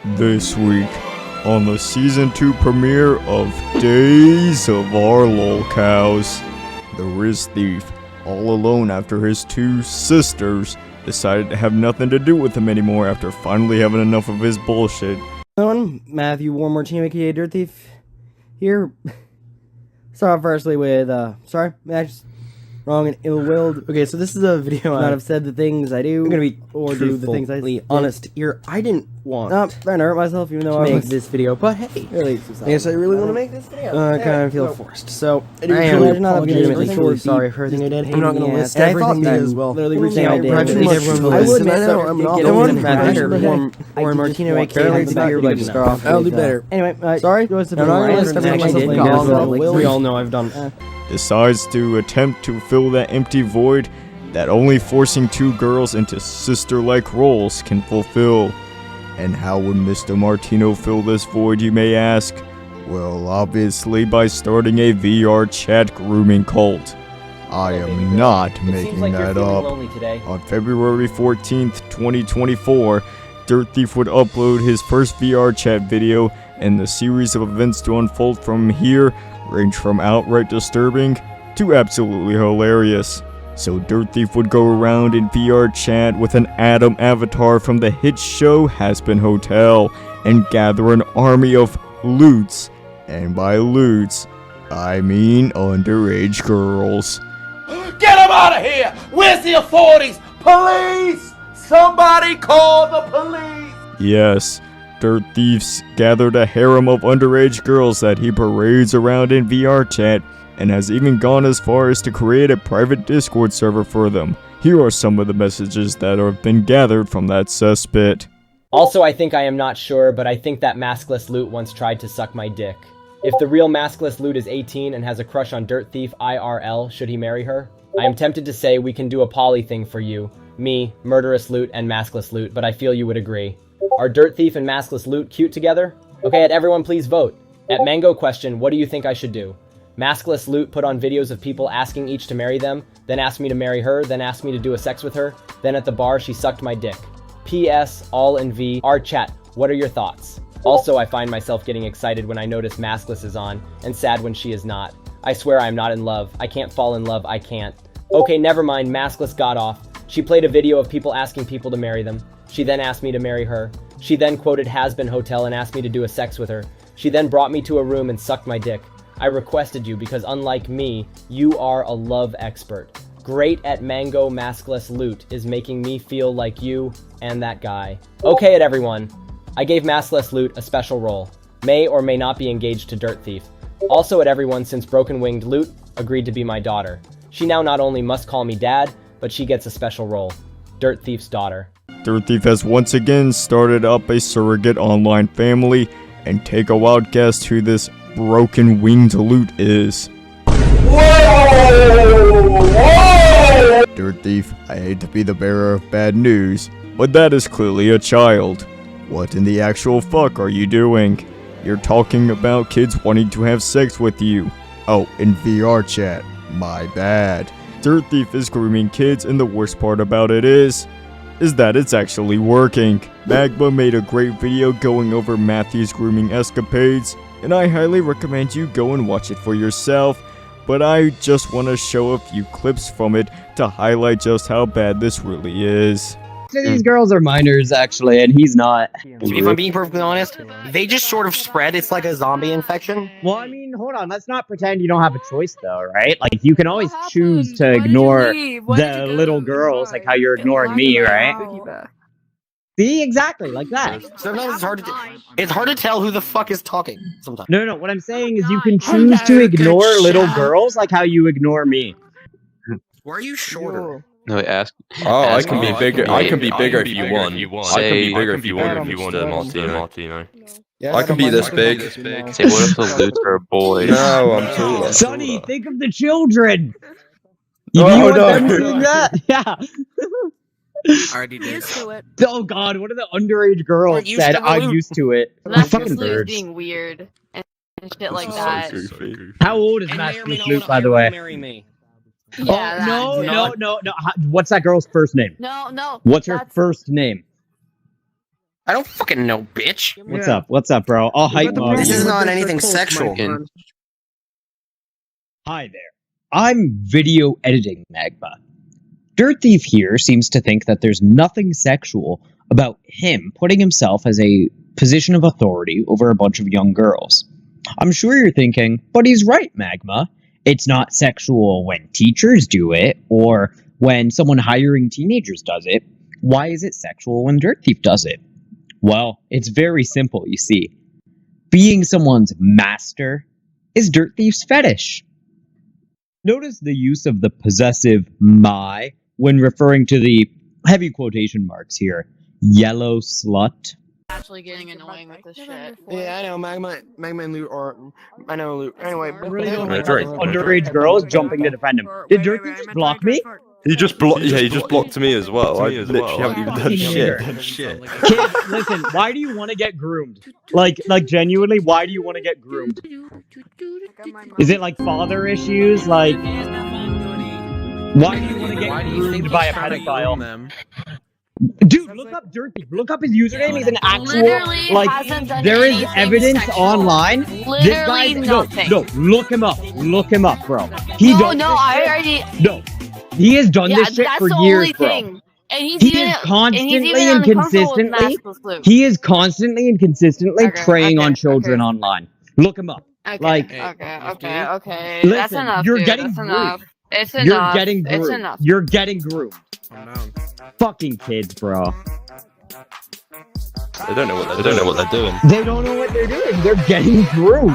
This week, on the Season 2 premiere of Days of Our Lolcows, the GroomTheif, all alone after his two sisters decided to have nothing to do with him anymore after finally having enough of his bullshit. Matthew Warmore, Team aka GroomTheif here. Start off firstly with, sorry, Max, wrong and ill-willed. Okay, so this is a video on I've said the things I do, I'm gonna be or do the things I say. Honest here, I didn't want trying to hurt myself even though I make this video, but hey, yes, I really want to make this video. I kind of feel forced. So I am not legitimately truly sorry for everything I did. I'm not gonna list everything as well. Literally everything I did. I would, I know, I'm not going to or Martino aka I'll do better. Anyway, sorry. I'm not gonna list everything I did. We all know I've done. Decides to attempt to fill that empty void that only forcing two girls into sister-like roles can fulfill. And how would Mr. Martino fill this void, you may ask? Well, obviously by starting a VR chat grooming cult. I am not making that up. On February 14th, 2024, GroomTheif would upload his first VR chat video, and the series of events to unfold from here range from outright disturbing to absolutely hilarious. So GroomTheif would go around in VR chat with an Adam avatar from the hit show Has Been Hotel and gather an army of loots. And by loots, I mean underage girls. Get him out of here! Where's the authorities? Police! Somebody call the police! Yes, GroomTheif's gathered a harem of underage girls that he parades around in VR chat and has even gone as far as to create a private Discord server for them. Here are some of the messages that have been gathered from that cesspit. Also, I think I am not sure, but I think that maskless loot once tried to suck my dick. If the real maskless loot is 18 and has a crush on GroomTheif IRL, should he marry her? I am tempted to say we can do a poly thing for you. Me, murderous loot, and maskless loot, but I feel you would agree. Are GroomTheif and maskless loot cute together? Okay, everyone please vote. At Mango question, what do you think I should do? Maskless loot put on videos of people asking each to marry them, then ask me to marry her, then ask me to do a sex with her, then at the bar she sucked my dick. PS, all in V, our chat, what are your thoughts? Also, I find myself getting excited when I notice maskless is on, and sad when she is not. I swear I am not in love. I can't fall in love, I can't. Okay, never mind, maskless got off. She played a video of people asking people to marry them. She then asked me to marry her. She then quoted Has Been Hotel and asked me to do a sex with her. She then brought me to a room and sucked my dick. I requested you because unlike me, you are a love expert. Great at mango maskless loot is making me feel like you and that guy. Okay at everyone. I gave maskless loot a special role. May or may not be engaged to GroomTheif. Also at everyone since Broken Winged Loot agreed to be my daughter. She now not only must call me dad, but she gets a special role. GroomTheif's daughter. GroomTheif has once again started up a surrogate online family, and take a wild guess who this Broken Winged Loot is. GroomTheif, I hate to be the bearer of bad news, but that is clearly a child. What in the actual fuck are you doing? You're talking about kids wanting to have sex with you. Oh, in VR chat. My bad. GroomTheif is grooming kids, and the worst part about it is that it's actually working. Magma made a great video going over Matthew's grooming escapades, and I highly recommend you go and watch it for yourself, but I just want to show a few clips from it to highlight just how bad this really is. So these girls are minors, actually, and he's not. If I'm being perfectly honest, they just sort of spread. It's like a zombie infection. Well, I mean, hold on. Let's not pretend you don't have a choice, though, right? Like, you can always choose to ignore the little girls, like how you're ignoring me, right? See, exactly, like that. Sometimes it's hard to tell who the fuck is talking. Sometimes. No, what I'm saying is you can choose to ignore little girls, like how you ignore me. Why are you shorter? No, ask. Oh, ask I can be bigger. I can be bigger if you want. I can be bigger if you want. Martino. I can be this big. Say, what if the loots are boys? No, I'm too. Sonny, think of the children. You want them doing that? Yeah. Already did. Used to it. Oh God, one of the underage girls said, "I'm used to it." That's Fucking just birds. being weird and shit like that. How old is Maskless Luke, by the way? Yeah, no. What's that girl's first name? No. What's her first name? I don't fucking know, bitch. What's up? What's up, bro? I'll hype mode. This is not anything sexual. Hi there. I'm video editing Magma. Dirt Thief here seems to think that there's nothing sexual about him putting himself as a position of authority over a bunch of young girls. I'm sure you're thinking, but he's right, Magma. It's not sexual when teachers do it, or when someone hiring teenagers does it. Why is it sexual when Dirt Thief does it? Well, it's very simple, you see. Being someone's master is Dirt Thief's fetish. Notice the use of the possessive my when referring to the heavy quotation marks here. Yellow slut. Actually getting annoying with this shit. Yeah, I know. Magma and Loot are. I know Loot. Anyway, Underage girls jumping to defend him. Did Dirt Thief just block me? He just blocked. Yeah, he just blocked me as well. I literally haven't even done shit. Kids, listen. Why do you want to get groomed? Like genuinely, why do you want to get groomed? Is it like father issues? Like, why do you want to get groomed by a pedophile? Dude, look up Dirt Thief. Look up his username. He's an actual, Literally like, hasn't done there is anything evidence sexual. online. Literally This guy, nothing. no, look him up. Look him up, bro. He No, does no, this I shit. already. No, he has done Yeah, this shit that's for the years, only bro. thing. And he's He even, is constantly and he's even and uncomfortable with consistently. maskless Luke. He is constantly and consistently Okay, preying on okay, children okay. online. Look him up. Okay, Like, okay. listen, That's enough, you're dude. getting That's groomed. enough. It's You're enough. getting groomed. It's enough. You're getting groomed. Fucking kids, bro. They don't know what they're doing. They don't know what they're doing. They're getting groomed.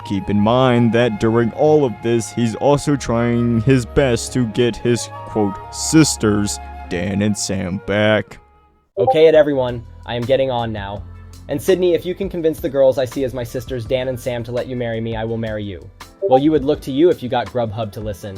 Keep in mind that during all of this, he's also trying his best to get his, quote, sisters, Dan and Sam, back. Okay at everyone, I am getting on now. And Sydney, if you can convince the girls I see as my sisters Dan and Sam to let you marry me, I will marry you. Well, you would look to you if you got Grubhub to listen.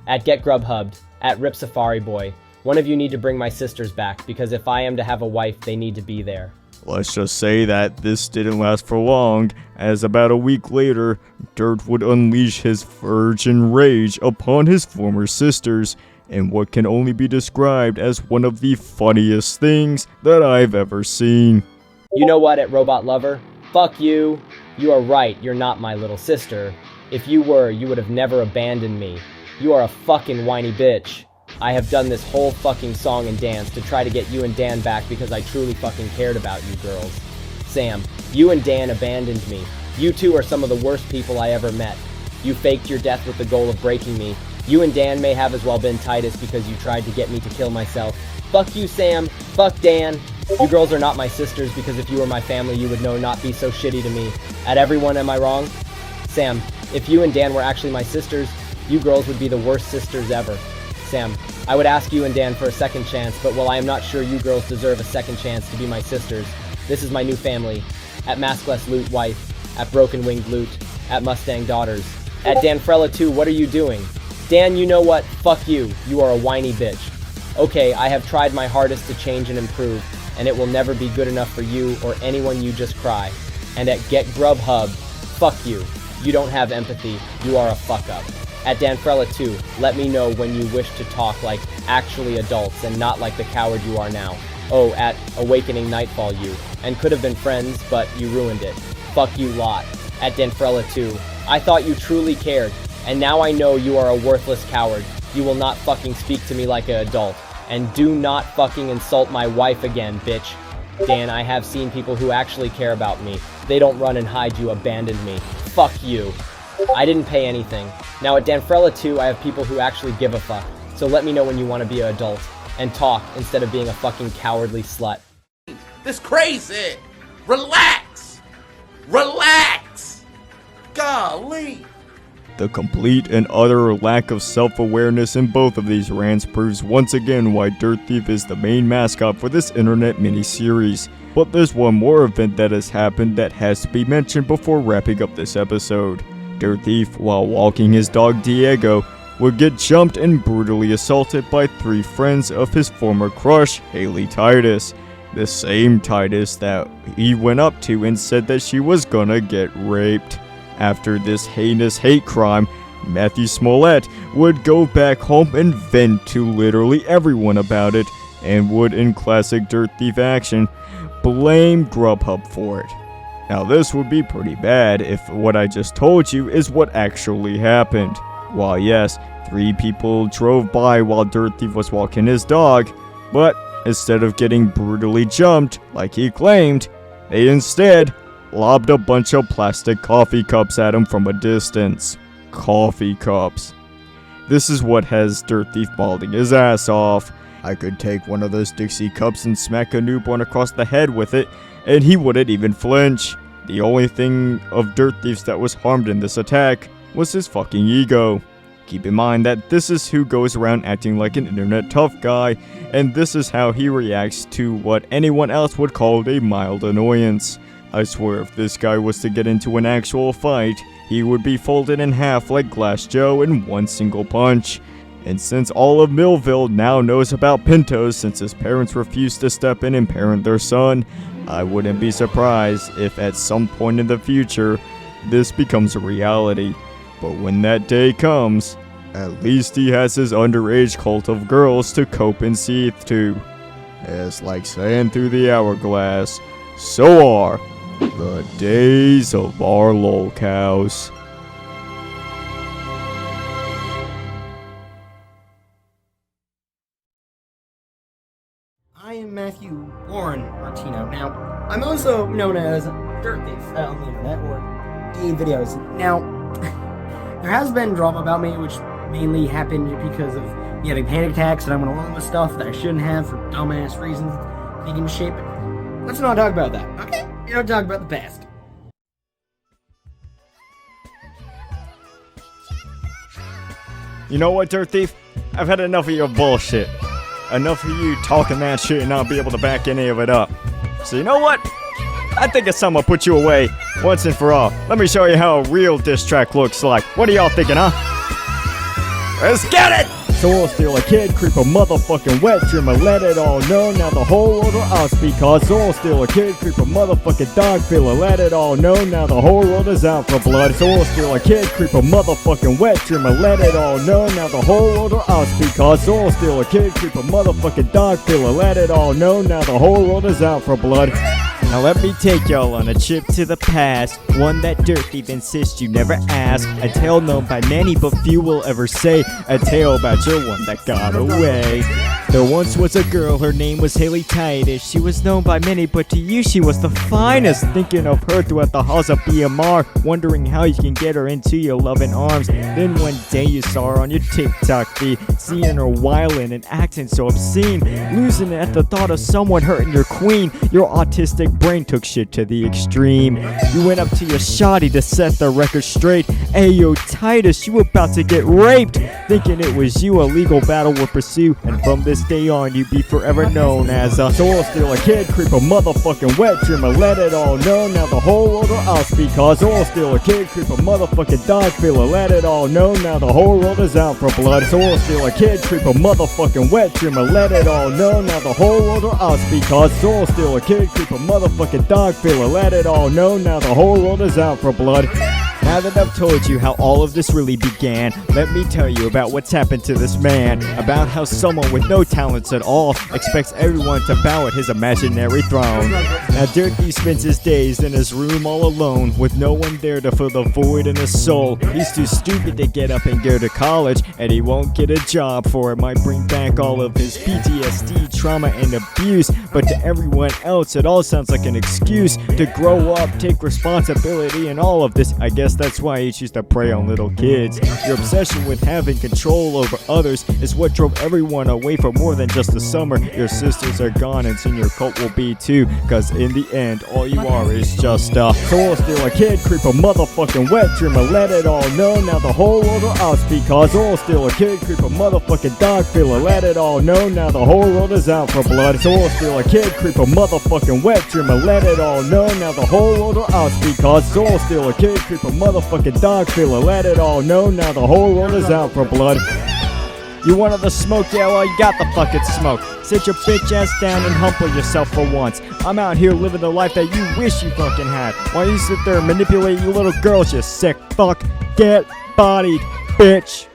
At Get Grubhubbed, at Rip Safari Boy, one of you need to bring my sisters back, because if I am to have a wife, they need to be there. Let's just say that this didn't last for long, as about a week later, Dirt would unleash his virgin rage upon his former sisters, in what can only be described as one of the funniest things that I've ever seen. You know what, at Robot Lover? Fuck you. You are right, you're not my little sister. If you were, you would have never abandoned me. You are a fucking whiny bitch. I have done this whole fucking song and dance to try to get you and Dan back because I truly fucking cared about you girls. Sam, you and Dan abandoned me. You two are some of the worst people I ever met. You faked your death with the goal of breaking me. You and Dan may have as well been Titus because you tried to get me to kill myself. Fuck you, Sam. Fuck Dan. You girls are not my sisters because if you were my family, you would know not be so shitty to me. At everyone, am I wrong? Sam, if you and Dan were actually my sisters, you girls would be the worst sisters ever. Sam, I would ask you and Dan for a second chance, but while I am not sure you girls deserve a second chance to be my sisters, this is my new family. At Maskless Loot Wife, at Broken Winged Loot, at Mustang Daughters, at Danfrella 2, what are you doing? Dan, you know what? Fuck you. You are a whiny bitch. Okay, I have tried my hardest to change and improve, and it will never be good enough for you or anyone you just cry. And at Get Grubhub, fuck you. You don't have empathy. You are a fuck up. At Danfrella 2, let me know when you wish to talk like actually adults and not like the coward you are now. Oh, at Awakening Nightfall you, and could have been friends, but you ruined it. Fuck you lot. At Danfrella 2, I thought you truly cared, and now I know you are a worthless coward. You will not fucking speak to me like an adult. And do not fucking insult my wife again, bitch. Dan, I have seen people who actually care about me. They don't run and hide you abandoned me. Fuck you. I didn't pay anything. Now at Danfrella 2, I have people who actually give a fuck. So let me know when you want to be an adult. And talk, instead of being a fucking cowardly slut. This crazy. Relax. Relax. Golly. The complete and utter lack of self-awareness in both of these rants proves once again why Dirt Thief is the main mascot for this internet mini-series. But there's one more event that has happened that has to be mentioned before wrapping up this episode. Dirt Thief, while walking his dog Diego, would get jumped and brutally assaulted by 3 friends of his former crush, Haley Titus. The same Titus that he went up to and said that she was gonna get raped. After this heinous hate crime, Matthew Smollett would go back home and vent to literally everyone about it, and would in classic Dirt Thief action, blame Grubhub for it. Now this would be pretty bad if what I just told you is what actually happened. While yes, 3 people drove by while Dirt Thief was walking his dog, but instead of getting brutally jumped like he claimed, they instead lobbed a bunch of plastic coffee cups at him from a distance. Coffee cups. This is what has Dirt Thief balding his ass off. I could take one of those Dixie cups and smack a newborn across the head with it, and he wouldn't even flinch. The only thing of Dirt Thief's that was harmed in this attack was his fucking ego. Keep in mind that this is who goes around acting like an internet tough guy, and this is how he reacts to what anyone else would call a mild annoyance. I swear if this guy was to get into an actual fight, he would be folded in half like Glass Joe in one single punch. And since all of Millville now knows about Pintos since his parents refused to step in and parent their son, I wouldn't be surprised if at some point in the future, this becomes a reality. But when that day comes, at least he has his underage cult of girls to cope and seethe to. It's like saying through the hourglass, so are the days of our Lolcows. I am Matthew Warren Martino. Now, I'm also known as Dirt Thief on the internet, or D videos. Now, there has been drama about me, which mainly happened because of me having panic attacks and I went along with stuff that I shouldn't have for dumbass reasons, thinking of shape. Let's not talk about that, okay? We don't talk about the past. You know what, Dirt Thief? I've had enough of your bullshit. Enough of you talking that shit and not be able to back any of it up. So you know what? I think it's time to put you away once and for all. Let me show you how a real diss track looks like. What are y'all thinking, huh? Let's get it! Soul steal a kid, creep a motherfucking wet dreamer, let it all know, now the whole world will us because soul steal a kid, creep a motherfucking dog filler, let it all know, now the whole world is out for blood. Soul steal a kid, creep a motherfucking wet dreamer, let it all know, now the whole world will us because soul steal a kid, creep a motherfucking dog filler, let it all know, now the whole world is out for blood. Now let me take y'all on a trip to the past, one that Dirt Thief insists you never ask, a tale known by many but few will ever say, a tale about your one that got away. There once was a girl, her name was Haley Titus. She was known by many, but to you she was the finest. Thinking of her throughout the halls of BMR, wondering how you can get her into your loving arms. Then one day you saw her on your TikTok feed, seeing her wildin' and acting so obscene, losing it at the thought of someone hurting your queen. Your autistic brain took shit to the extreme. You went up to your shawty to set the record straight. Ayo Titus, you about to get raped. Thinking it was you, a legal battle will pursue, and from this day on you be forever known as a soul stealer, kid creeper, motherfucking wet dreamer, let it all know, now the whole world will us because soul stealer, kid creeper, motherfucking dog filler, let it all know, now the whole world is out for blood. Soul stealer, kid creeper, motherfucking wet dreamer, let it all know, now the whole world will us because soul stealer, kid creeper, motherfucking dog filler, let it all know, now the whole world is out for blood. Now that I've told you how all of this really began, let me tell you about what's happened to this man. About how someone with no talents at all expects everyone to bow at his imaginary throne. Now Dirt Thief spends his days in his room all alone, with no one there to fill the void in his soul. He's too stupid to get up and go to college, and he won't get a job for it might bring back all of his PTSD, trauma, and abuse. But to everyone else, it all sounds like an excuse to grow up, take responsibility, and all of this. I guess that's why he chooses to prey on little kids. Your obsession with having control over others is what drove everyone away for more than just the summer. Your sisters are gone and soon your cult will be too, cause in the end all you are is just a soul stealer, kid creeper, motherfucking wet dreamer, let it all know, now the whole world will us because soul stealer, kid creeper, motherfucking dog filler, let it all know, now the whole world is out for blood. Soul stealer, kid creeper, motherfucking wet dreamer, let it all know, now the whole world will us because soul stealer, kid creeper, motherfucking dog filler, let it all know, now the whole world is out for blood. You wanted the smoke, yeah, well you got the fucking smoke. Sit your bitch ass down and humble yourself for once. I'm out here living the life that you wish you fucking had, while you sit there and manipulate you little girls, you sick fuck. Get bodied, bitch.